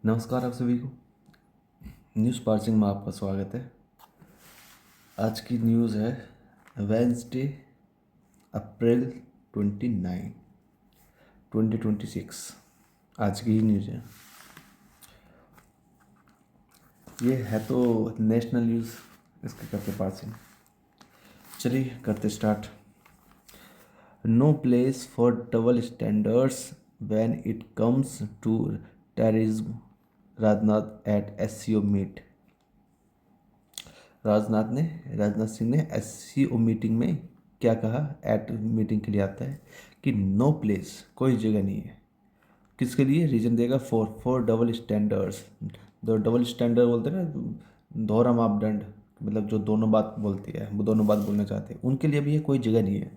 नमस्कार आप सभी को। न्यूज़ पार्सिंग में आपका स्वागत है। आज की न्यूज़ है वेंसडे अप्रैल 29 2026। आज की ही न्यूज़ है। ये है तो नेशनल न्यूज़, इसके करते पार्सिंग। चलिए करते start. No place for double standards when it comes to terrorism, Rajnath at SCO meet. Rajnath Singh ने एससीओ मीटिंग में क्या कहा? एट मीटिंग के लिए आता है कि नो प्लेस, कोई जगह नहीं है। किसके लिए? रीजन देगा फॉर डबल स्टैंडर्ड्स। दो डबल स्टैंडर्ड बोलते हैं ना, दोहरा मापदंड, मतलब जो दोनों बात बोलती है, वो दोनों बात बोलना चाहते हैं, उनके लिए भी ये कोई जगह नहीं है।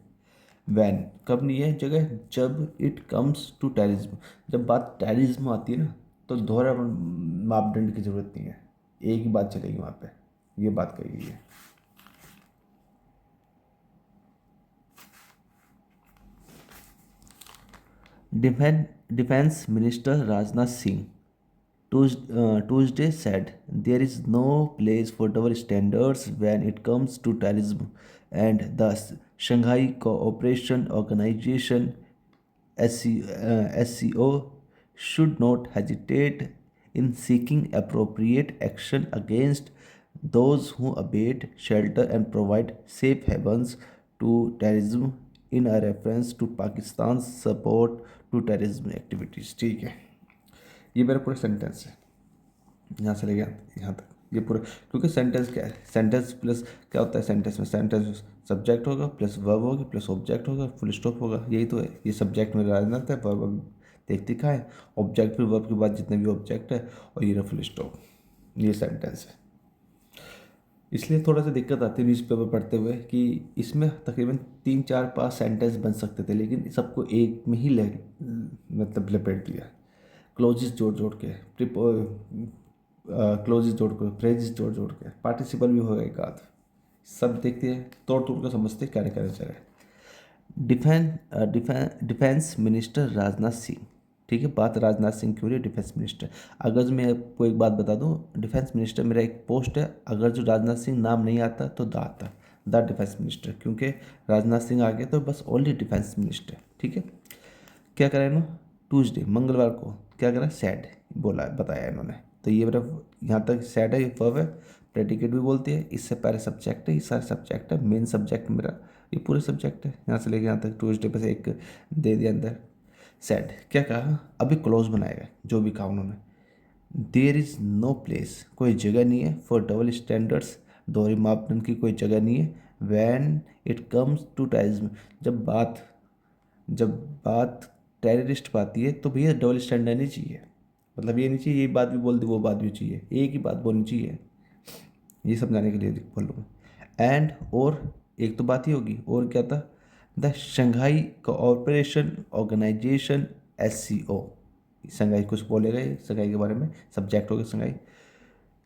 वैन, कब नहीं है जगह? जब इट कम्स टू टेररिज्म, जब बात टेररिज्म आती है ना, तो दोहरा मापदंड की जरूरत नहीं है, एक ही बात चलेगी वहाँ पे। ये बात कही गई है। Defense Minister Rajnath Singh Tuesday said there is no place for double standards when it comes to terrorism, and the Shanghai Cooperation Organization SCO should not hesitate in seeking appropriate action against those who abet, shelter, and provide safe havens to terrorism, in a reference to Pakistan's support to terrorism activities। ठीक है, ये मेरा पूरा sentence है, यहाँ से लेके यहाँ तक ये पूरा। क्योंकि सेंटेंस क्या है? सेंटेंस प्लस क्या होता है सेंटेंस में? सेंटेंस सब्जेक्ट होगा प्लस वर्ब होगी प्लस ऑब्जेक्ट होगा, फुल स्टॉप होगा, यही तो है। ये सब्जेक्ट में राजनाथ है, वर्ब देख दिखा है, ऑब्जेक्ट फिर वर्ब के बाद जितने भी ऑब्जेक्ट है, और ये रहा फुल स्टॉप। ये सेंटेंस है। इसलिए थोड़ा सा दिक्कत आती है न्यूज़पेपर पढ़ते हुए कि इसमें तकरीबन 3 4 5 सेंटेंस बन सकते थे, लेकिन सबको एक में ही मतलब लपेट दिया। क्लोजेस जोड़ जोड़ के, क्लोजेस जोड़ के, फ्रेजेस जोड़ जोड़ के, पार्टिसिपल भी होगा एक आध, सब देखते हैं, तोड़ तोड़ कर समझते क्या कहना चाह रहे हैं। डिफेंस मिनिस्टर राजनाथ सिंह, ठीक है, बात राजनाथ सिंह की हो रही है, डिफेंस मिनिस्टर। अगर मैं आपको एक बात बता दूं, डिफेंस मिनिस्टर मेरा एक पोस्ट है, अगर जो राजनाथ सिंह नाम नहीं आता तो द आता, द डिफेंस मिनिस्टर, क्योंकि राजनाथ सिंह आ गया तो बस ओनली डिफेंस मिनिस्टर। ठीक है, क्या करा इन्होंने? ट्यूसडे, मंगलवार को क्या करा? सैड बोला, बताया इन्होंने। तो ये मेरा यहाँ तक सैड है, ये वर्ब है, प्रेडिकेट भी बोलती है, इससे पहले सब्जेक्ट है, ये सारे सब्जेक्ट है, मेन सब्जेक्ट मेरा ये पूरे सब्जेक्ट है, यहाँ से लेके यहाँ तक। ट्यूसडे पे से एक दे दिया अंदर। सैड क्या कहा? अभी क्लोज बनाएगा जो भी कहा उन्होंने। देयर इज़ नो प्लेस, कोई जगह नहीं है, फॉर डबल स्टैंडर्ड्स, दोहरी मापदंड की कोई जगह नहीं है। When it comes to terrorism, जब बात टेररिस्ट पर आती है तो भैया डबल स्टैंडर्ड नहीं चाहिए। मतलब ये नहीं चाहिए ये बात भी बोल दी वो बात भी चाहिए, एक ही बात बोलनी चाहिए। ये समझाने के लिए बोल रहा हूँ। एंड और एक तो बात ही होगी, और क्या था? The Shanghai cooperation organisation SCO, Shanghai कुछ बोलेगा ये शंघाई के बारे में, सब्जेक्ट होगा Shanghai.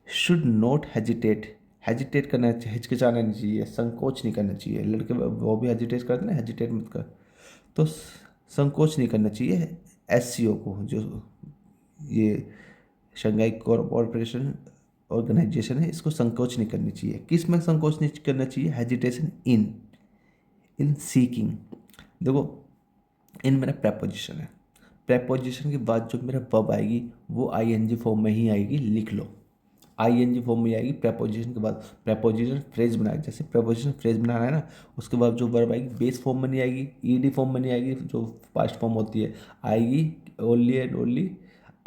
Should not hesitate, hesitate करना, हिचकिचाना नहीं चाहिए, संकोच नहीं करना चाहिए। लड़के वो भी हेजिटेट करते ना, हेजिटेट मत कर। तो संकोच नहीं करना चाहिए SCO को, जो ये शंघाई कॉरपोरेशन ऑर्गेनाइजेशन है, इसको संकोच नहीं करनी चाहिए। किस में संकोच नहीं करना चाहिए? Hesitation in seeking. देखो, इन मेरा प्रेपोजिशन है, प्रेपोजिशन के बाद जो मेरा वर्ब आएगी वो ING फॉर्म में ही आएगी, लिख लो। ING फॉर्म में आएगी प्रेपोजिशन के बाद। प्रेपोजिशन फ्रेज बनाए, जैसे प्रेपोजिशन फ्रेज बनाना है ना, उसके बाद जो वर्ब आएगी बेस फॉर्म में नहीं आएगी, ED फॉर्म में नहीं आएगी, जो पास्ट फॉर्म होती है, आएगी only and only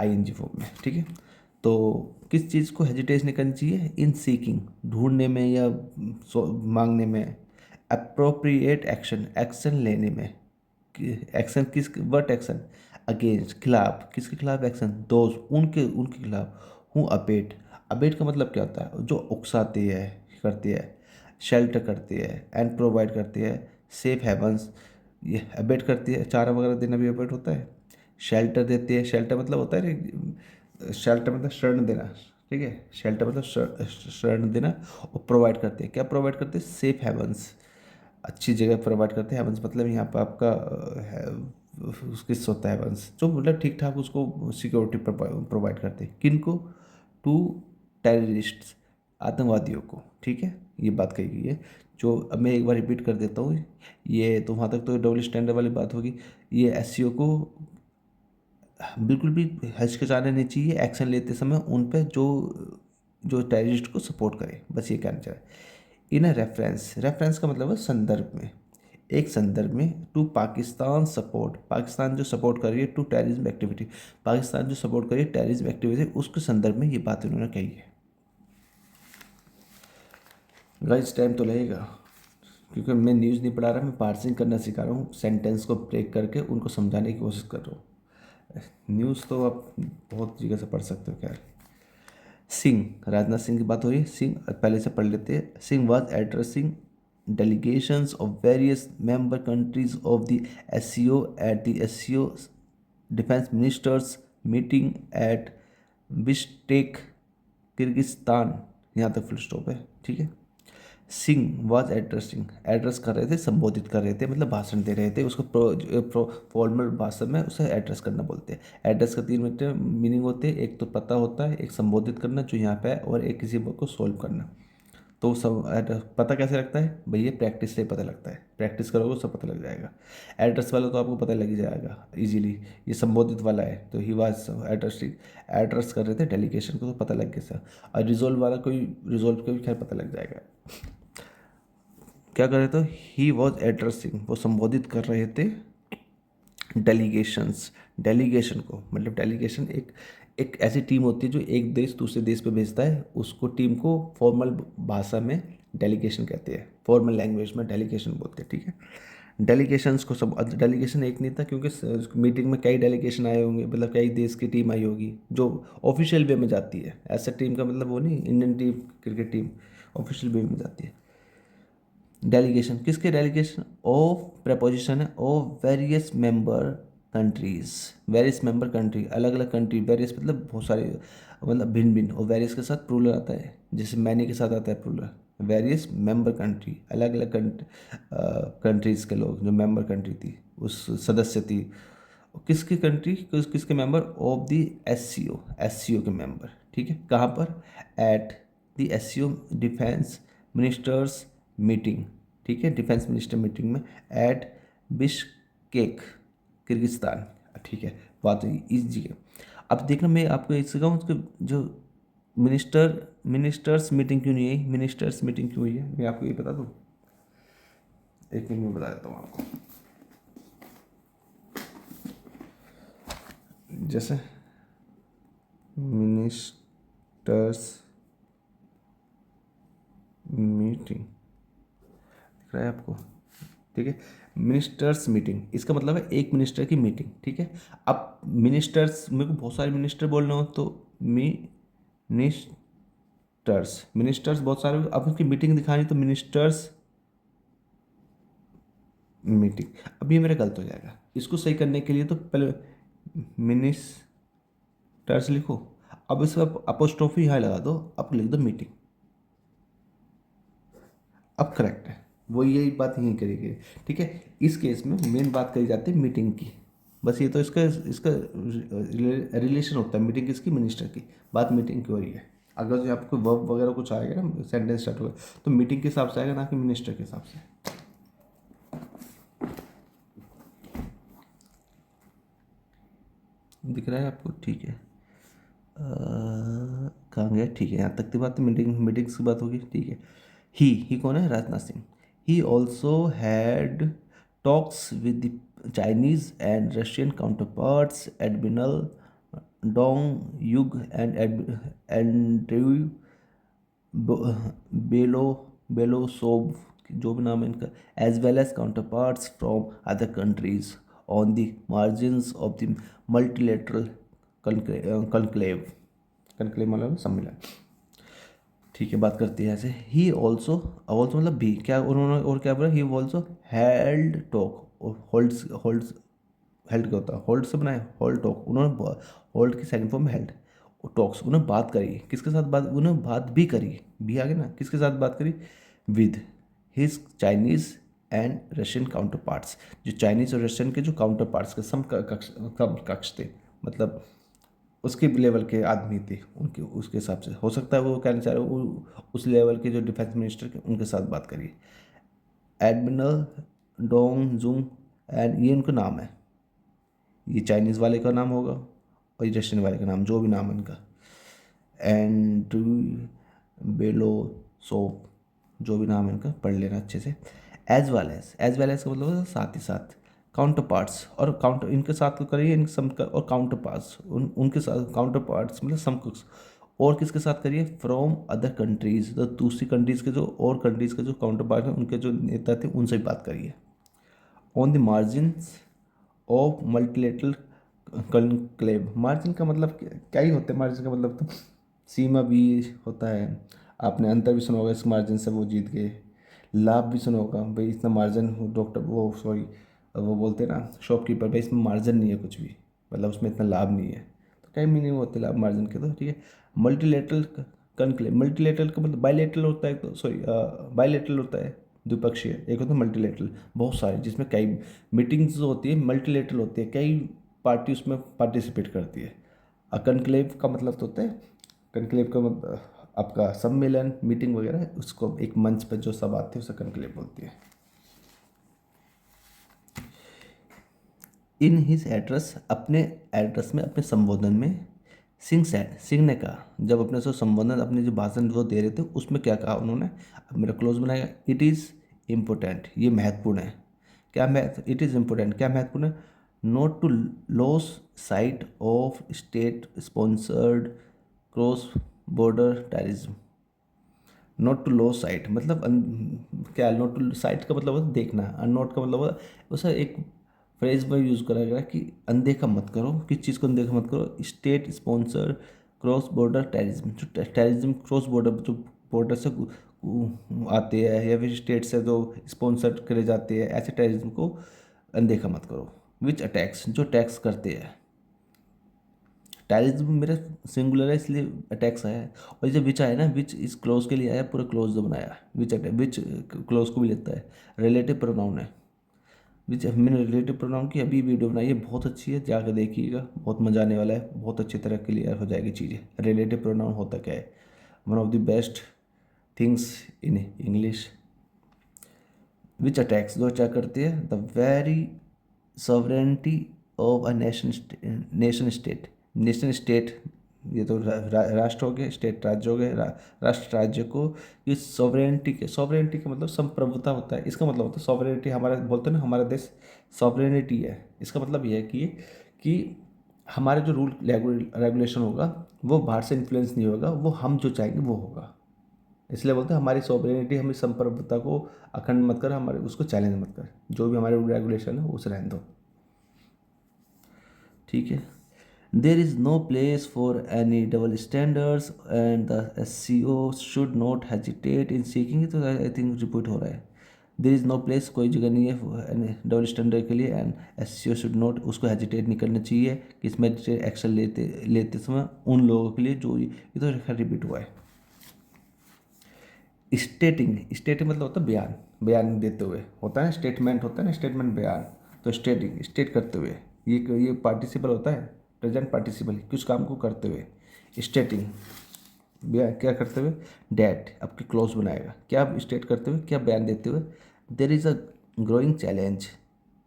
ING form में। ठीक है, तो किस चीज़ को हेजिटेट नहीं करनी चाहिए? इन सीकिंग, ढूंढने में या मांगने में। अप्रोप्रिएट एक्शन, एक्शन लेने में। एक्शन किस, वट एक्शन? अगेंस्ट, खिलाफ, किसके खिलाफ एक्शन? दोस्त, उनके उनके खिलाफ। हूँ अबेट, अबेट का मतलब क्या होता है? जो उकसाती है, करती है, शेल्टर करती है, एंड प्रोवाइड करती है सेफ हेवंस। ये अबेट करती है, चारा वगैरह देना भी अबेट होता है। शेल्टर देती है, शेल्टर मतलब होता है, शेल्टर मतलब शरण देना। ठीक है, शेल्टर मतलब शरण देना। और प्रोवाइड करते हैं, क्या प्रोवाइड करते हैं? सेफ हेवंस, अच्छी जगह प्रोवाइड करते हैं। हेवंस मतलब यहाँ पर आपका उसके होता है वंश, जो मतलब ठीक ठाक उसको सिक्योरिटी प्रोवाइड करते हैं। किनको? टू टेररिस्ट, आतंकवादियों को। ठीक है, ये बात कही गई है। जो अब मैं एक बार रिपीट कर देता हूँ, ये तो वहाँ तक तो डबल स्टैंडर्ड वाली बात होगी। ये एससीओ को बिल्कुल भी हिचकिचाना नहीं चाहिए एक्शन लेते समय उन पे जो जो टेररिस्ट को सपोर्ट करे, बस ये कहना चाहिए। इन रेफरेंस, रेफरेंस का मतलब है संदर्भ में, एक संदर्भ में। टू पाकिस्तान सपोर्ट, पाकिस्तान जो सपोर्ट कर रही है टू टेररिज्म एक्टिविटी, पाकिस्तान जो सपोर्ट कर रही है टेररिज्म एक्टिविटी, उसके संदर्भ में ये बात उन्होंने कही है। गाइस टाइम तो लगेगा, क्योंकि मैं न्यूज़ नहीं पढ़ा रहा, मैं पार्सिंग करना सिखा रहा हूँ, सेंटेंस को ब्रेक करके उनको समझाने की कोशिश कर रहा हूँ। न्यूज़ तो आप बहुत जगह से पढ़ सकते हो। खैर, सिंह, राजनाथ सिंह की बात हो रही है। सिंह पहले से पढ़ लेते हैं। Singh was addressing delegations of various member countries of the SCO at the SCO defense ministers meeting at Bishkek, Kyrgyzstan. यहाँ तक फुल स्टॉप है। ठीक है। सिंह वाज एड्रेसिंग, एड्रेस कर रहे थे, संबोधित कर रहे थे, मतलब भाषण दे रहे थे उसको। फॉर्मल भाषा में उसे एड्रेस करना बोलते हैं। एड्रेस का 3 मीनिंग होते हैं, एक तो पता होता है, एक संबोधित करना जो यहाँ पे है, और एक किसी को सोल्व करना। तो सब पता कैसे लगता है भाई? ये प्रैक्टिस से पता लगता है, प्रैक्टिस करोगे सब पता लग जाएगा। एड्रेस वाला तो आपको पता लग ही जाएगा इजीली। ये संबोधित वाला है तो ही वाज एड्रेसिंग, एड्रेस कर रहे थे डेलीगेशन को, तो पता लग गया सर। और रिजोल्व वाला कोई, रिजोल्व का भी खैर पता लग जाएगा। क्या कर रहे थे? ही वॉज एड्रेसिंग, वो संबोधित कर रहे थे डेलीगेशंस, डेलीगेशन को। मतलब डेलीगेशन एक एक ऐसी टीम होती है जो एक देश दूसरे देश पे भेजता है, उसको टीम को फॉर्मल भाषा में डेलीगेशन कहते हैं, फॉर्मल लैंग्वेज में डेलीगेशन बोलते हैं। ठीक है। डेलीगेशंस को सब, डेलीगेशन एक नहीं था क्योंकि मीटिंग में कई डेलीगेशन आए होंगे, मतलब कई देश की टीम आई होगी जो ऑफिशियल वे में जाती है। ऐसा टीम का मतलब वो नहीं, Indian team, cricket team official way में जाती है। डेलीगेशन किसके? डेलीगेशन ऑफ प्रपोजिशन है, of various member countries, various member country, अलग अलग कंट्री, वेरियस मतलब बहुत सारे, मतलब भिन्न भिन्न, और वेरियस के साथ प्लूरल आता है, जैसे मैनी के साथ आता है प्लूरल। वेरियस मेंबर कंट्री, अलग अलग कंट्रीज़ के लोग, जो मेंबर कंट्री थी, उस सदस्य थी। किसकी कंट्री, किसके member? Of the SCO, SCO के मेंबर। ठीक है। कहाँ पर? At the SCO defence ministers meeting. ठीक है, डिफेंस मिनिस्टर मीटिंग में, एट बिशकेक, किर्गिस्तान। ठीक है, बात हुई इस जगह। अब देखना, मैं आपको एक सिखाऊँ उसके जो मिनिस्टर्स मीटिंग क्यों नहीं है, मिनिस्टर्स मीटिंग क्यों हुई है, मैं आपको ये बता दूँ। एक मिनट में बता देता हूँ आपको। जैसे मिनिस्टर्स मीटिंग दिख रहा है आपको? ठीक है, मिनिस्टर्स मीटिंग, इसका मतलब है एक मिनिस्टर की मीटिंग। ठीक है। अब मिनिस्टर्स, मेरे को बहुत सारे मिनिस्टर बोलना हो तो मिनिस्टर्स, मिनिस्टर्स बहुत सारे, अब उसकी मीटिंग दिखानी तो मिनिस्टर्स मीटिंग। अब ये मेरा गलत हो जाएगा, इसको सही करने के लिए तो पहले मिनिस्टर्स लिखो, अब इसका अपोस्ट्रोफी यहाँ लगा दो, अब लिख दो मीटिंग। अब करेक्ट है, वो यही बात यहीं करेगी। ठीक है। इस केस में मेन बात करी जाती है मीटिंग की, बस ये तो इसका इसका रिलेशन होता है मीटिंग किसकी? मिनिस्टर की। बात मीटिंग की हो रही है। अगर जो आपको वर्ब वगैरह कुछ आएगा ना, सेंटेंस स्टार्ट होगा, तो मीटिंग के हिसाब से आएगा, ना कि मिनिस्टर के हिसाब से। दिख रहा है आपको? ठीक है। कहाँ गया? ठीक है, यहाँ तक की बात, मीटिंग्स की बात होगी। ठीक है। ही कौन है? Rajnath Singh. He also had talks with the Chinese and Russian counterparts, Admiral Dong युग एंड एंड्रयू बेलो बेलोसोव, जो भी नाम है इनका, as well as counter parts from other countries on the margins of the multilateral conclave, conclave मतलब सम्मेलन। ठीक है, बात करती है ऐसे। ही ऑल्सो, ऑल्सो मतलब भी, क्या उन्होंने और क्या बोला? ही ऑल्सो हेल्ड टॉक, और होल्ड्स, होल्ड्स, हेल्ड क्या होता है? होल्ड से बनाए, होल्ड टॉक, उन्होंने होल्ड की सेकंड फॉर्म हेल्ड, टॉक्स, उन्होंने बात करी। किसके साथ बात? उन्होंने बात भी करी, भी आगे ना, किसके साथ बात करी? With his Chinese and Russian counter parts, जो चाइनीज़ और रशियन के जो काउंटर पार्ट्स के समकक्ष थे, मतलब उसके लेवल के आदमी थे, उनके उसके हिसाब से हो सकता है वो कहना चाह रहे हो उस लेवल के जो डिफेंस मिनिस्टर के उनके साथ बात करिए। एडमिरल डोंग जुंग, एंड ये उनका नाम है, ये चाइनीज़ वाले का नाम होगा और ये रशियन वाले का नाम, जो भी नाम है इनका। एंड बेलो सोप, जो भी नाम है इनका पढ़ लेना अच्छे से। एज वेल एज का मतलब साथ ही साथ। काउंटर पार्ट्स, और काउंटर इनके साथ तो करिए इनके सम और काउंटर पार्ट्स उनके साथ, काउंटर पार्ट्स मतलब समकक्ष। और किसके साथ करिए, फ्रॉम अदर कंट्रीज, तो दूसरी कंट्रीज़ के जो और कंट्रीज़ के जो काउंटर पार्ट हैं उनके जो नेता थे उनसे भी बात करिए। On the margins of multilateral conclave, margin का मतलब क्या ही होता है, मार्जिन का मतलब तो सीमा भी होता है, आपने अंतर भी सुना होगा, इस मार्जिन से वो जीत गए। लाभ भी सुना होगा, भाई इतना मार्जिन, डॉक्टर वो सॉरी वो बोलते हैं ना शॉपकीपर, भाई इसमें मार्जिन नहीं है कुछ भी, मतलब उसमें इतना लाभ नहीं है, तो कई मीनिंग होते लाभ मार्जिन के, तो ठीक है। मल्टीलेटरल कॉन्क्लेव, मल्टीलेटरल का मतलब बायलेटरल होता है, तो सॉरी बायलेटरल होता है द्विपक्षीय, एक होता है मल्टीलेटरल बहुत सारे, जिसमें कई मीटिंग्स जो होती है मल्टीलेटरल होती है, कई पार्टी उसमें पार्टिसिपेट करती है। कनक्लेव का मतलब तो होता है, कनक्लेव का मतलब आपका सम्मेलन मीटिंग वगैरह, उसको एक मंच पर जो सब आते हैं उसे कनक्लेव बोलती है। इन हिज एड्रेस, अपने एड्रेस में अपने संबोधन में, सिंह ने कहा, जब अपने से संबोधन अपने जो भाषण वो दे रहे थे उसमें क्या कहा उन्होंने, अब मेरा क्लोज बनाया, इट इज़ इम्पोर्टेंट, ये महत्वपूर्ण है। क्या महत्व, इट इज़ इम्पोर्टेंट, क्या महत्वपूर्ण है, not to lose sight of state sponsored cross border terrorism. Not to lose sight मतलब क्या, नॉट टू साइट का मतलब होता है देखना, और नॉट का मतलब होता है उसे एक फ्रेज में यूज़ करा गया कि अनदेखा मत करो, किस चीज़ को अनदेखा मत करो, state sponsor cross border terrorism, जो टेररिज्म क्रॉस बॉर्डर जो बॉर्डर से आते हैं या फिर स्टेट से जो स्पॉन्सर करे जाते हैं, ऐसे टेररिज्म को अनदेखा मत करो। विच अटैक्स, जो टैक्स करते हैं, टेररिज्म मेरा सिंगुलर है इसलिए अटैक्स आया है, और जब विच आया ना, विच इस क्लोज के लिए आया, पूरा क्लोज जो बनाया, विच अटैक, विच क्लोज को भी लेता है, रिलेटिव प्रोनाउन है। विच मैंने रिलेटिव प्रोनाउन की अभी वीडियो बनाई है, बहुत अच्छी है, जाकर देखिएगा, बहुत मजा आने वाला है, बहुत अच्छी तरह क्लियर हो जाएगी चीज़ें, रिलेटिव प्रोनाउन होता क्या है, one of the best things in English. Which attacks, जो अटैक करती है the very sovereignty of a nation state, nation state, ये तो राष्ट्र हो गए, स्टेट राज्य हो गए, राष्ट्र राज्य को, ये सॉवरेनिटी के, सॉवरेनिटी का मतलब संप्रभुता होता है, इसका मतलब होता है सॉवरेनिटी, हमारा बोलते हैं ना हमारा देश सॉवरेनिटी है, इसका मतलब ये है कि हमारे जो रूल रेगुलेशन होगा वो बाहर से इन्फ्लुएंस नहीं होगा, वो हम जो चाहेंगे वो होगा, इसलिए बोलते हैं हमारी सॉवरेनिटी, हमें संप्रभुता को अखंड मत कर, हमारे उसको चैलेंज मत कर, जो भी हमारे रूल रेगुलेशन है उसे रहने दो, ठीक है। There is no place for any double standards and the SCO should not hesitate in seeking, तो आई थिंक रिपीट हो रहा है, देर इज़ नो प्लेस, कोई जगह नहीं है डबल स्टैंडर्ड के लिए, एंड SCO शुड नॉट, उसको हेजिटेट नहीं करना चाहिए कि इसमें एक्शन लेते लेते समय उन लोगों के लिए जो, ये तो रिपीट हुआ है। स्टेटिंग मतलब होता है बयान, बयान देते हुए होता है, स्टेटमेंट होता है ना, स्टेटमेंट बयान, तो स्टेट करते हुए, ये पार्टिसिपल होता है, प्रेजेंट पार्टिसिपल, कुछ काम को करते हुए, स्टेटिंग बयान क्या करते हुए, डैट आपके क्लोज बनाएगा, क्या स्टेट करते हुए, क्या बयान देते हुए। There is a growing challenge,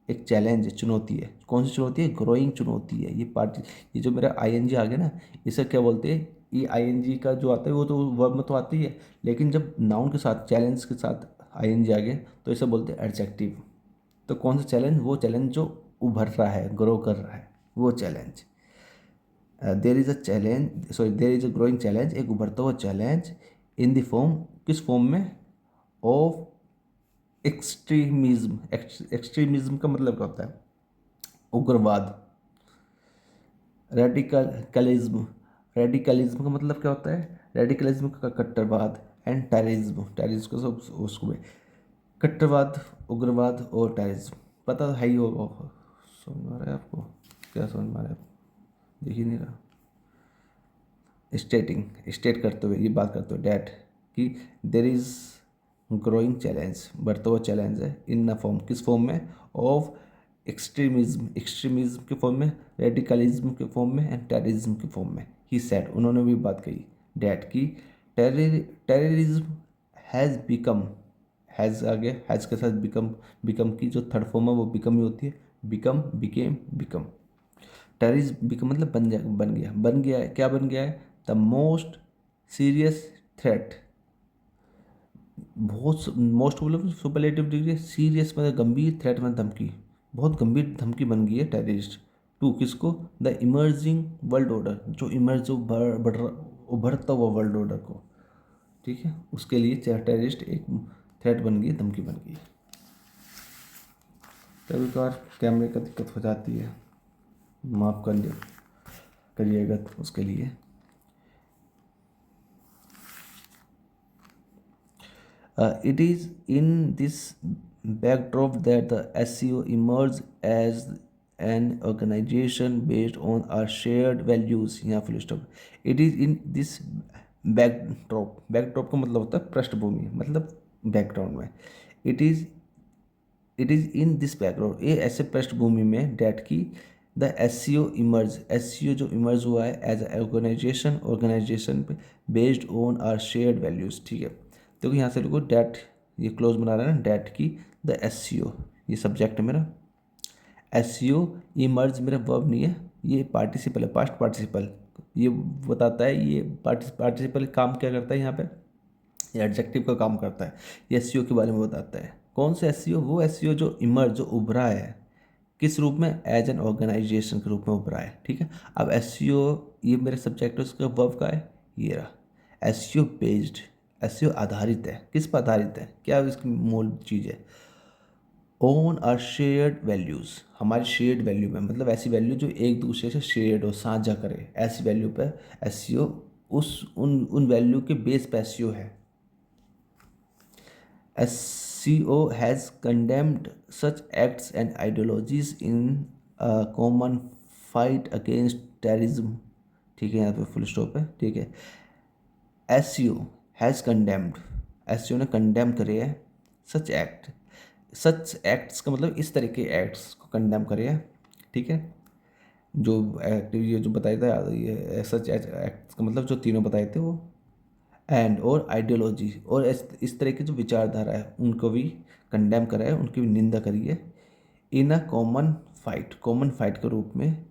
एक चैलेंज है, चुनौती है, कौन सी चुनौती है, ग्रोइंग चुनौती है, ये पार्टी, ये जो मेरा ING आ गया ना, इसे क्या बोलते हैं, ये ING का जो आता है वो तो वर्ब में तो आती ही है, लेकिन जब नाउन के साथ चैलेंज के साथ ING आ गया तो इसे बोलते हैं एडजेक्टिव। तो कौन सा चैलेंज, वो चैलेंज जो उभर रहा है, ग्रो कर रहा है, वो challenge. There is a challenge, sorry there is a growing challenge, एक उभरता हुआ चैलेंज, इन द फॉर्म, किस फॉर्म में, ऑफ एक्सट्रीमिज्म, एक्सट्रीमिज्म का मतलब क्या होता है, उग्रवाद, रेडिकलिज्म, रेडिकलिज्म का मतलब क्या होता है, रेडिकलिज्म का कट्टरवाद, एंड टेररिज्म, टेररिज्म को सब उसको में कट्टरवाद, उग्रवाद और टेररिज्म, पता तो है ही होगा, समझ में आ रहा है आपको, क्या समझ में आ रहा है, दिख ही नहीं रहा। स्टेटिंग, स्टेट करते हुए, ये बात करते हुए, डैट कि देर इज़ ग्रोइंग चैलेंज, बढ़ता हुआ चैलेंज है। इन फॉर्म, किस फॉर्म में? ऑफ एक्सट्रीमिज्म, एक्सट्रीमिज्म के फॉर्म में, रेडिकलिज्म के फॉर्म में एंड टेररिज्म के फॉर्म में। ही सेड, उन्होंने भी बात कही डैट की टेररिज्म हैज़ बिकम, हैज़ आगे हैज़ के साथ बिकम, बिकम की जो थर्ड फॉर्म है वो बिकम ही होती है। Become, became, become. Terrorism become मतलब बन गया है, क्या बन गया है? द मोस्ट सीरियस थ्रेट, बहुत मोस्ट मतलब सुपरलेटिव डिग्री, सीरियस मतलब गंभीर, थ्रेट मतलब धमकी, बहुत गंभीर धमकी बन गई है टेररिस्ट टू, किसको? द इमर्जिंग वर्ल्ड ऑर्डर, जो इमर्ज, जो उभरता हुआ वर्ल्ड ऑर्डर को, ठीक है, उसके लिए टेररिस्ट एक थ्रेट बन गई, धमकी बन गई। कभी कभार कैमरे का दिक्कत हो जाती है, माफ़ करिएगा तो उसके लिए। It is in this backdrop that the SEO emerged as an organization based on our shared values। यहाँ full stop. It is in this backdrop, backdrop का मतलब होता है पृष्ठभूमि, मतलब बैकग्राउंड में। It is it is in this background, ये ऐसे पृष्ठभूमि में डैट की द एससीओ इमर्ज, एससीओ जो इमर्ज हुआ है एज ऑर्गेनाइजेशन, ऑर्गेनाइजेशन पे based on our shared values, ठीक है। तो यहाँ से देखो डैट, ये क्लोज बना रहा है ना, डैट की द एससीओ, ये सब्जेक्ट है मेरा। एससीओ इमर्ज मेरा वर्ब नहीं है, ये पार्टिसिपल है, पास्ट पार्टिसिपल। ये बताता है, ये पार्टिसिपल काम क्या करता है यहाँ पे? ये एडजेक्टिव का काम करता है। ये एसईओ के बारे में बताता है। कौन सा एसईओ? वो एसईओ जो इमर्ज, जो उभरा है, किस रूप में? एज एन ऑर्गेनाइजेशन के रूप में उभरा है, ठीक है। अब एसईओ, ये मेरे सब्जेक्ट है, उसका वर्ब का है, ये रहा एसईओ बेस्ड, एसईओ आधारित है, किस पर आधारित है, क्या इसकी मूल चीज़ है? ओन आर शेयर्ड वैल्यूज़, हमारी शेयर्ड वैल्यू में, मतलब ऐसी वैल्यू जो एक दूसरे से शेयर्ड हो, साझा करे, ऐसी वैल्यू पे एसईओ, उस उन वैल्यू के बेस पे एसईओ है। SCO has condemned such acts and ideologies in a common fight against terrorism, ठीक है, यहाँ पे फुल स्टॉप है, ठीक है। SCO हैज़ कंडेम्ड, SCO ने कंडेम करे है सच एक्ट, सच एक्ट्स का मतलब इस तरह के एक्ट्स को कंडेम करे है, ठीक है। जो एक्ट ये जो बताया था, ये सच एक्ट्स का मतलब जो तीनों बताए थे वो, एंड और आइडियोलॉजी, और इस तरह की जो विचारधारा है उनको भी कंडेम करा है, उनकी भी निंदा करी है। In a common fight, common fight के रूप में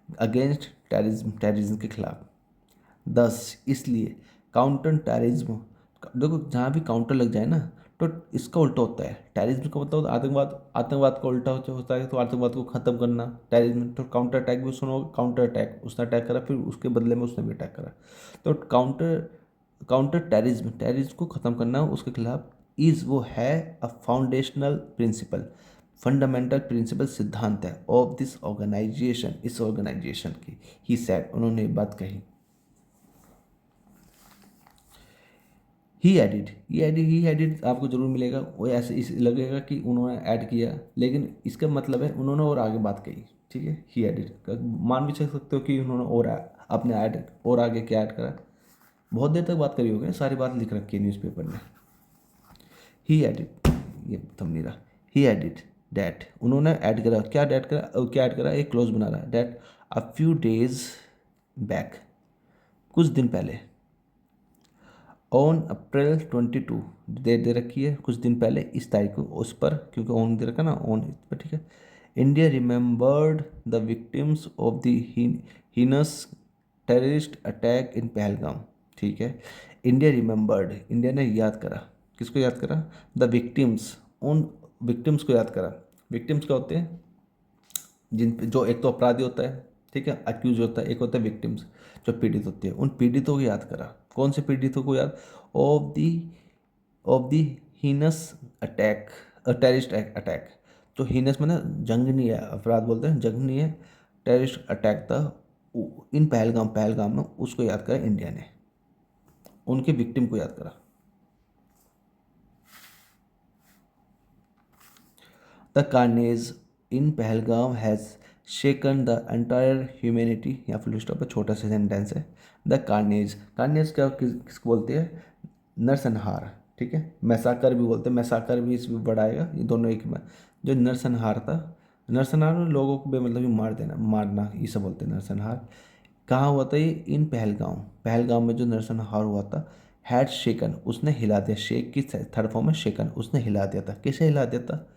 अगेंस्ट टेररिज्म, टेररिज्म के खिलाफ। 10 इसलिए काउंटर टेररिज्म, देखो जहाँ भी काउंटर लग जाए ना, तो इसका उल्टा होता है। टेररिज्म का मतलब आतंकवाद, आतंकवाद का उल्टा होता है, तो आतंकवाद को ख़त्म करना टेररिज्म। तो काउंटर अटैक भी सुनो, काउंटर अटैक, उसने अटैक करा, फिर उसके बदले में उसने भी अटैक करा। तो काउंटर टेररिज्म, टेररिज्म को ख़त्म करना उसके खिलाफ, इज़ वो है अ फाउंडेशनल प्रिंसिपल, फंडामेंटल प्रिंसिपल, सिद्धांत है ऑफ दिस ऑर्गेनाइजेशन, इस ऑर्गेनाइजेशन की। ही सेड, उन्होंने ये बात कही। ही एडिड आपको जरूर मिलेगा, वो ऐसे इस लगेगा कि उन्होंने ऐड किया, लेकिन इसका मतलब है उन्होंने और आगे बात कही, ठीक है। ही एडिड मान भी सकते हो कि उन्होंने और अपने ऐड और आगे क्या ऐड करा। बहुत देर तक बात करी होगी, सारी बात लिख रखी है न्यूज़पेपर में। ही एडिड, ये थम नहीं रहा। ही एडिड डैट, उन्होंने ऐड करा, क्या डैट करा, क्या ऐड करा, एक क्लोज बना रहा है that a few days back, कुछ दिन पहले, ऑन अप्रैल 22, डेट दे रखी है कुछ दिन पहले, इस तारीख को, उस पर क्योंकि ऑन दे रखा ना, ऑन इस पर, ठीक है। India remembered the victims of the heinous terrorist attack in Pahalgam, ठीक है। इंडिया रिमेंबर्ड, इंडिया ने याद करा, किसको याद करा? द विक्टिम्स, उन विक्टिम्स को याद करा। विक्टिम्स क्या होते हैं? जिन पे, जो एक तो अपराधी होता है, ठीक है, अक्यूज होता है, एक होता है विक्टिम्स, जो पीड़ित होती है, उन पीड़ितों को याद करा। कौन से पीड़ितों को याद? Of the, of the heinous attack, terrorist attack. तो हीनस में ना जंगनी है, अपराध बोलते हैं, जंगनी है, टेररिस्ट अटैक था इन पहलगाम, पहलगाम में, उसको याद करा इंडिया ने, उनके विक्टिम को याद करा। The carnage in Pahalgam has shaken the entire humanity, या फुल स्टॉप है, छोटा सा सेंटेंस है। द कार्नेज, कार्नेज क्या किसको बोलते हैं? नरसंहार, ठीक है। मैसाकर भी बोलते हैं, मैसाकर भी इसमें बढ़ाएगा, ये दोनों एक में। जो नरसंहार था, नरसंहार में लोगों को बेमतलब ही मार देना, मारना, ये सब बोलते हैं नरसंहार। कहाँ हुआ था ये? इन पहलगांव, पहलगांव में जो नरसंहार हुआ था। हैड शेकन, उसने हिला दिया, शेक की थर्ड फॉर्म है शेकन, उसने हिला दिया था। किसे हिला दिया था?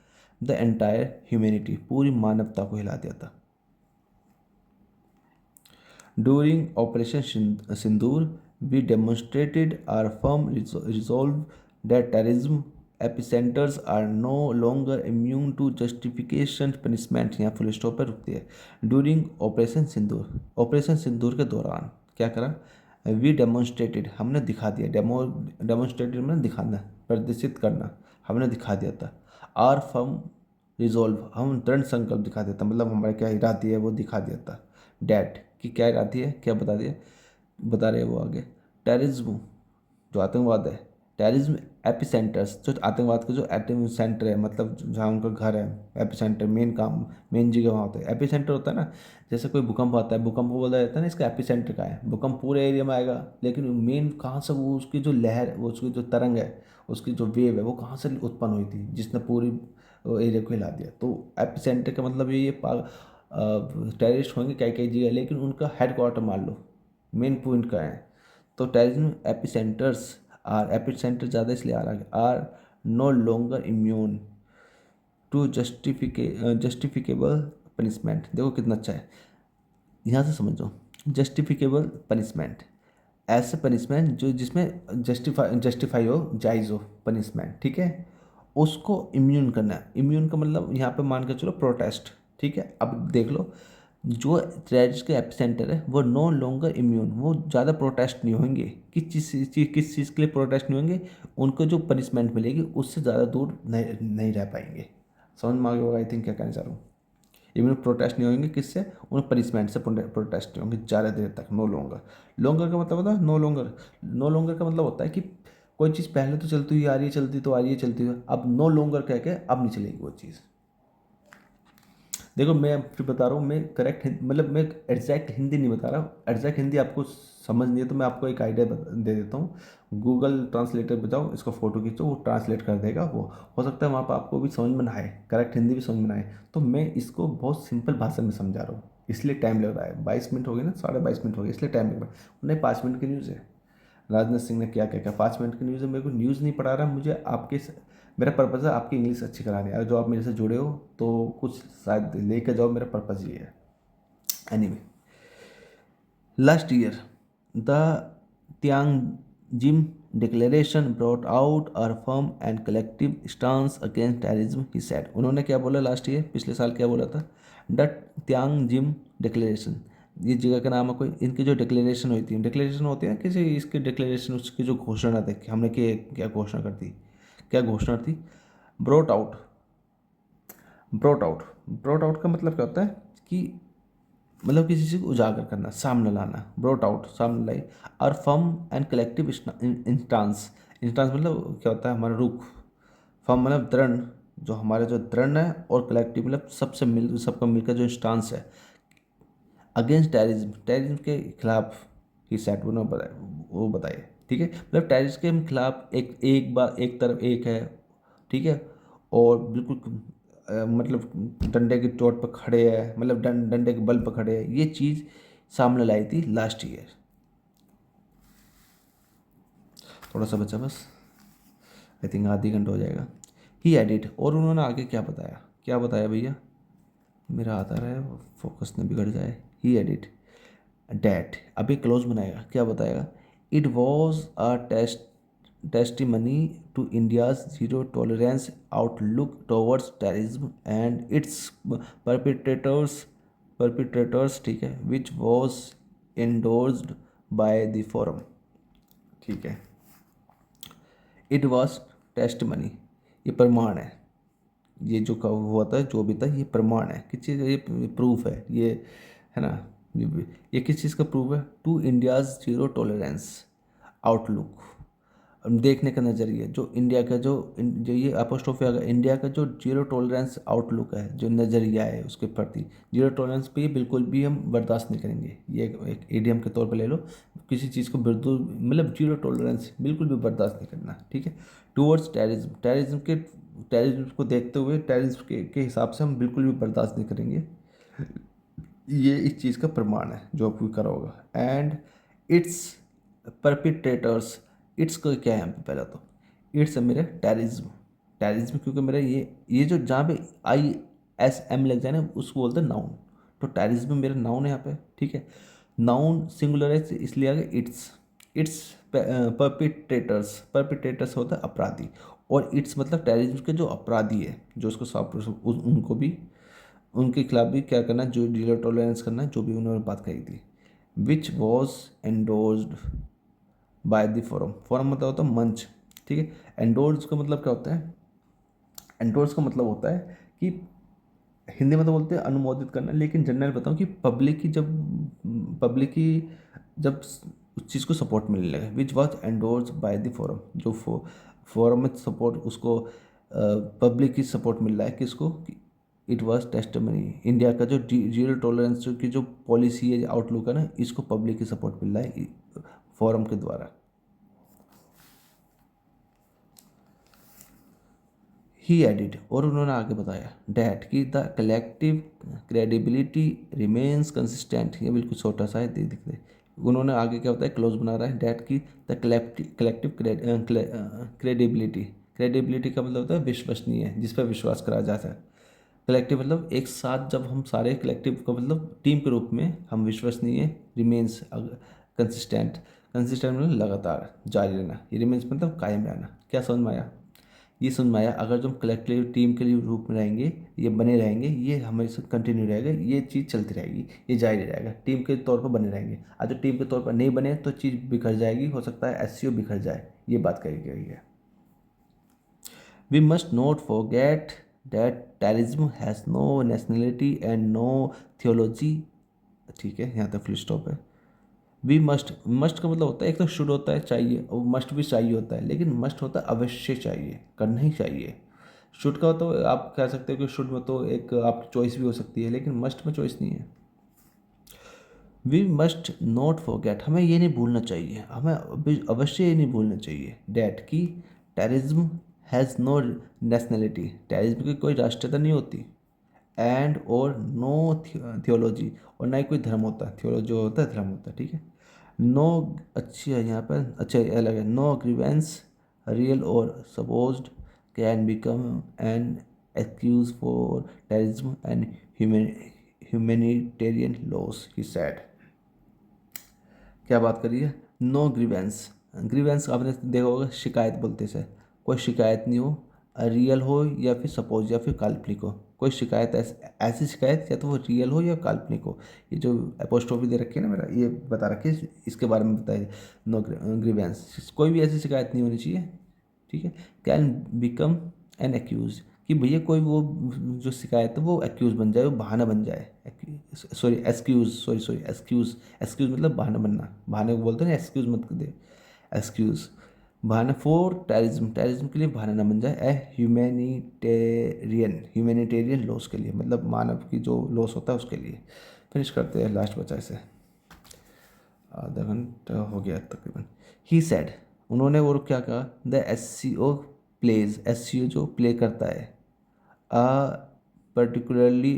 द एंटायर ह्यूमैनिटी, पूरी मानवता को हिला दिया था। During Operation Sindoor, we demonstrated our firm resolve that terrorism epicenters are no longer immune to justification punishment। यहाँ फुल स्टॉप पर रुकती है। ड्यूरिंग ऑपरेशन सिंदूर के दौरान क्या करा? वी डेमोन्स्ट्रेटेड, हमने दिखा दिया। डेमोन्स्ट्रेटेड में दिखाना, प्रदर्शित करना, हमने दिखा दिया था। आर फर्म रिजॉल्व, हम दृढ़ संकल्प दिखा देता, मतलब हमारे क्या इरादे है वो दिखा दिया था। डैट कि क्या इरादी है, क्या बता दिया, बता रहे हैं वो आगे। टेररिज्म, जो आतंकवाद है, टेररिज्म एपिसेंटर्स, जो आतंकवाद का जो एटम सेंटर है, मतलब जहाँ उनका घर है, एपिसेंटर मेन काम, मेन जगह वहाँ होता है। एपिसेंटर होता है ना, जैसे कोई भूकंप आता है, भूकंप को बोला जाता है ना इसका एपिसेंटर का है। भूकंप पूरे एरिया में आएगा, लेकिन मेन कहाँ से वो, उसकी जो लहर, वो उसकी जो तरंग है, उसकी जो वेव है, वो कहाँ से उत्पन्न हुई थी जिसने पूरी एरिया को हिला दिया। तो एपिसेंटर का मतलब ये टेररिस्ट होंगे कई कई जगह, लेकिन उनका हेड क्वार्टर मान लो, मेन पॉइंट का है। तो टेररिज्म एपिसेंटर्स आर, एपिसेंटर ज़्यादा इसलिए आ रहा है, are no longer immune to justifiable punishment. देखो कितना अच्छा है, यहाँ से समझो। जस्टिफिकेबल पनिशमेंट, ऐसे पनिशमेंट जो जिसमें जस्टिफाई हो, जायज़ हो पनिशमेंट, ठीक है, उसको इम्यून करना है। इम्यून का मतलब यहाँ पे मान के चलो प्रोटेस्ट, ठीक है। अब देख लो, जो टेररिस्ट के एपिसेंटर है वो नो लॉन्गर इम्यून, वो ज़्यादा प्रोटेस्ट नहीं होंगे। किस चीज़ के लिए प्रोटेस्ट नहीं होंगे? उनको जो पनिशमेंट मिलेगी उससे ज़्यादा दूर नहीं रह पाएंगे। समझ में आ गया होगा आई थिंक क्या कहना चाह रहा हूँ। इवन प्रोटेस्ट नहीं होंगे, किससे? उन पनिशमेंट से प्रोटेस्ट नहीं होंगे ज़्यादा देर तक। नो लॉन्गर, लॉन्गर का मतलब होता है नो लॉन्गर। नो लॉन्गर का मतलब होता है कि कोई चीज़ पहले तो चलती हुई आ रही है, चलती तो आ रही है, चलती हुई, अब नो लॉन्गर कह के अब नहीं चलेगी वो चीज़। देखो मैं फिर बता रहा हूँ, मैं करेक्ट मतलब मैं एग्जैक्ट हिंदी नहीं बता रहा हूँ। एग्जैक्ट हिंदी आपको समझ नहीं है तो मैं आपको एक आइडिया दे देता हूँ। गूगल ट्रांसलेटर बजाओ, इसको फ़ोटो खींचो, वो ट्रांसलेट कर देगा। वो हो सकता है वहाँ पर आपको भी समझ में ना आए, करेक्ट हिंदी भी समझ में ना आए, तो मैं इसको बहुत सिंपल भाषा में समझा रहा हूँ, इसलिए टाइम लग रहा है। 22 मिनट हो गए ना, 22.5 मिनट हो गए, इसलिए टाइम लग रहा है। नहीं, 5 मिनट की न्यूज़ है। राजनाथ सिंह ने क्या क्या क्या, 5 मिनट की न्यूज़ है। मेरे को न्यूज़ नहीं पढ़ा रहा, मुझे मेरा पर्पज़ है आपकी इंग्लिश अच्छी करानी है। अगर जो आप मेरे से जुड़े हो तो कुछ शायद लेकर जाओ, मेरा पर्पज़ ये है। Anyway, last year the Tianjin Declaration brought out our firm and collective stance against terrorism, he said। उन्होंने क्या बोला लास्ट ईयर, पिछले साल क्या बोला था? द त्यांजिम डिक्लेरेशन, ये जगह का नाम है कोई। इनकी जो डिक्लेरेशन हुई थी, डिक्लेरेशन होती है किसी इसकी डिक्लेरेशन, उसकी जो घोषणा थी, हमने क्या घोषणा कर दी, क्या घोषणा थी? Brought out, brought out, brought out का मतलब क्या होता है कि मतलब किसी चीज़ को उजागर करना, सामने लाना। ब्रोट आउट, सामने लाई। और firm and collective instance, instance मतलब क्या होता है? हमारा रुख। फर्म मतलब दृढ़, जो हमारे जो दृढ़ है, और कलेक्टिव मतलब सबका मिलकर जो इंस्टांस है अगेंस्ट टेररिज्म, टेररिज्म के खिलाफ ही सेट वो बताइए, ठीक है। मतलब टेररिस्ट के खिलाफ एक बार एक तरफ एक है, ठीक है, और बिल्कुल मतलब डंडे की चोट पर खड़े हैं, मतलब डंडे के बल पर खड़े हैं, ये चीज़ सामने लाई थी लास्ट ईयर। थोड़ा सा बचा बस, आई थिंक आधी घंटा हो जाएगा। ही एडिट, और उन्होंने आगे क्या बताया, क्या बताया भैया, मेरा आता रहा है फोकस न बिगड़ जाए। ही एडिट डैट, अभी क्लोज बनाएगा, क्या बताएगा? It was a testimony to India's zero tolerance outlook towards terrorism and its perpetrators, ठीक है, which was endorsed by the forum, ठीक है। इट वॉज टेस्टिमनी, ये प्रमाण है, ये जो हुआ था, जो भी था, ये प्रमाण है, किस चीज़, ये प्रूफ है, ये है ना, ये किस चीज़ का प्रूफ है? To India's zero tolerance outlook, देखने का नज़रिया, जो इंडिया का जो ये अपोस्ट्रोफी अगर इंडिया का जो जीरो टॉलरेंस आउटलुक है, जो नज़रिया है उसके प्रति, जीरो टॉलरेंस पे बिल्कुल भी हम बर्दाश्त नहीं करेंगे। ये एक इडियम के तौर पे ले लो, किसी चीज़ को बिल्कुल मतलब जीरो टॉलरेंस बिल्कुल भी बर्दाश्त नहीं करना, ठीक है। टूवर्ड्स टेररिज्म, टेररिज्म को देखते हुए टेररिज्म के हिसाब से हम बिल्कुल भी बर्दाश्त नहीं करेंगे। ये इस चीज़ का प्रमाण है जो आपको करा होगा। एंड इट्स परपिट्रेटर्स, इट्स को क्या है यहाँ पे, पहला तो इट्स मेरा टेररिज्म क्योंकि मेरा ये जो जहाँ पे ISM लग जाए ना उसको बोलते हैं नाउन, तो टेररिज्म मेरा नाउन है यहाँ पे, ठीक है। नाउन सिंगुलर है इसलिए आगे इट्स परपिट्रेटर्स होता है अपराधी, और इट्स मतलब टेररिज्म के जो अपराधी है जो उसको उनको भी उनके खिलाफ भी क्या करना, जो जीरो टॉलरेंस करना, जो भी उन्होंने बात कही थी। विच was endorsed by the forum, forum मतलब होता है मंच, ठीक है। एंडोर्स का मतलब क्या होता है, एंडोर्स का मतलब होता है कि हिंदी में तो बोलते हैं अनुमोदित करना, लेकिन जनरल बताऊं कि पब्लिक की जब उस चीज़ को सपोर्ट मिलने लगे। Which was endorse bye the forum, जो फोरम में सपोर्ट उसको पब्लिक की सपोर्ट मिल रहा है किसको, इट वॉज टेस्टमनी, इंडिया का जो जीरो टॉलरेंस की जो पॉलिसी है, आउटलुक है ना, इसको पब्लिक की सपोर्ट मिल रहा है फोरम के द्वारा। ही एडिड, और उन्होंने आगे बताया डैट कि the collective credibility remains consistent, ये बिल्कुल छोटा सा है दिख रहे। उन्होंने आगे क्या बताया, क्लोज बना रहा है डैट की द कलेक्टिव क्रेडिबिलिटी, क्रेडिबिलिटी का मतलब होता है विश्वसनीय, जिस पर विश्वास करा जाता है। कलेक्टिव मतलब एक साथ जब हम सारे कलेक्टिव का मतलब टीम के रूप में हम विश्वसनीय, रिमेन्स कंसिस्टेंट, कंसिस्टेंट मतलब लगातार जारी रहना, ये रिमेन्स मतलब कायम रहना। क्या समझ में आया, ये समझ में आया। अगर जो हम कलेक्टिव टीम के लिए रूप में रहेंगे, ये बने रहेंगे, ये हमेशा कंटिन्यू रहेगा, ये चीज़ चलती रहेगी, ये जारी रहेगा, टीम के तौर पर बने रहेंगे। आज जो टीम के तौर पर नहीं बने तो चीज़ बिखर जाएगी, हो सकता है SCO बिखर जाए, ये बात कही गई है। We must not forget that terrorism has no nationality and no theology, ठीक है, यहाँ तक फुल स्टॉप है। वी मस्ट का मतलब होता है एक तो शुड होता है चाहिए, और मस्ट भी चाहिए होता है, लेकिन मस्ट होता है अवश्य चाहिए, करना ही चाहिए। शुड का तो आप कह सकते हो कि शुड में तो एक आपकी चॉइस भी हो सकती है, लेकिन मस्ट में चॉइस नहीं है। वी मस्ट नॉट फॉरगेट, हमें ये नहीं भूलना चाहिए, हमें अवश्य ये नहीं भूलना चाहिए डैट की terrorism has no nationality, terrorism की कोई राष्ट्रीयता नहीं होती। एंड और नो थियोलॉजी, और ना ही कोई धर्म होता है, थियोलॉजी जो होता है धर्म होता है, ठीक है। नो, अच्छी है यहाँ पर, अच्छा ये अलग है। नो ग्रीवेंस रियल और supposed can become an excuse for terrorism and humanitarian loss, he sad. क्या बात करी है, नो ग्रीवेंस, ग्रीवेंस आपने देखा होगा शिकायत बोलते से, कोई शिकायत नहीं हो, रियल हो या फिर सपोज या फिर काल्पनिक हो, कोई शिकायत ऐसी शिकायत या तो वो रियल हो या काल्पनिक हो। ये जो अपोस्ट्रोफी दे रखी है ना मेरा, ये बता रखी है, इसके बारे में बताइए। नो ग्रीवेंस, कोई भी ऐसी शिकायत नहीं होनी चाहिए, ठीक है। कैन बिकम एन एक्यूज, कि भैया कोई वो जो शिकायत है वो एक्यूज बन जाए, वो बहाना बन जाए, sorry excuse, sorry excuse, excuse मतलब बहाना बनना, बहाने को बोलते हैं ना, एक्सक्यूज मत दे, एक्सक्यूज बहाना फॉर टेररिज्म, टेररिज्म के लिए बहाना ना बन जाए। ह्यूमैनिटेरियन लॉस के लिए, मतलब मानव की जो लॉस होता है उसके लिए। फिनिश करते हैं लास्ट बचा इसे, आधा घंटा हो गया तकरीबन। ही सेड, उन्होंने और क्या कहा, द SCO प्लेज, SCO जो प्ले करता है अ पर्टिकुलरली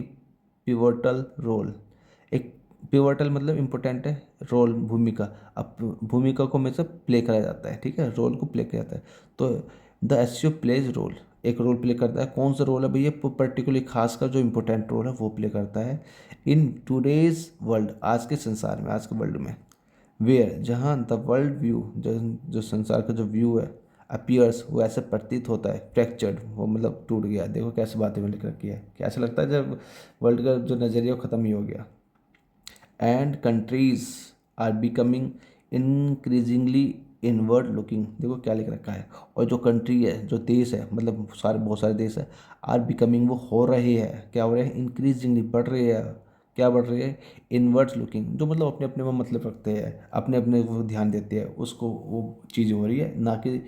पिवोटल रोल, एक पिवोटल मतलब इम्पोर्टेंट है, रोल भूमिका, अब भूमिका को हमेशा प्ले करा जाता है, ठीक है, रोल को प्ले किया जाता है। तो द SCO प्लेज रोल, एक रोल प्ले करता है, कौन सा रोल है भैया, पर्टिकुलरली खासकर जो इम्पोर्टेंट रोल है वो प्ले करता है इन टूडेज वर्ल्ड, आज के संसार में, आज के वर्ल्ड में। वेयर, जहाँ द वर्ल्ड व्यू, जो संसार का जो व्यू है, अपीयर्स, वो ऐसे प्रतीत होता है, फ्रैक्चर्ड, वो मतलब टूट गया। देखो कैसे बातें में लिख रखी है, कैसा लगता है जब वर्ल्ड का जो नज़रिया वो ख़त्म ही हो गया। And countries are becoming increasingly inward looking, देखो क्या लिख रखा है। और जो कंट्री है, जो देश है, मतलब सारे बहुत सारे देश है, आर बिकमिंग वो हो रहे हैं, क्या हो रहे हैं, इंक्रीजिंगली बढ़ रहे हैं, क्या बढ़ रही है, इनवर्ड्स लुकिंग, जो मतलब अपने अपने में मतलब रखते हैं, अपने अपने वो ध्यान देते हैं, उसको वो चीज़ हो रही है, ना कि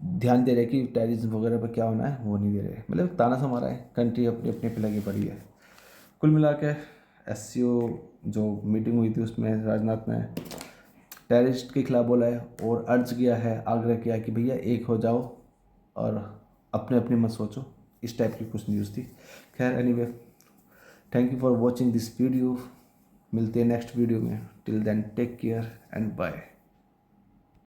ध्यान दे रहे कि टेररिज्म वगैरह पर क्या होना है वो नहीं दे रहे। मतलब ताना सा मारा है, कंट्री अपने अपने पे लगी पड़ी है। कुल मिला के SCO जो मीटिंग हुई थी उसमें राजनाथ ने टेररिस्ट के खिलाफ बोला है और अर्ज किया है, आग्रह किया कि भैया एक हो जाओ और अपने अपने मत सोचो। इस टाइप की कुछ न्यूज़ थी। खैर anyway, thank you for watching this video. मिलते हैं नेक्स्ट वीडियो में। Till then take care and bye.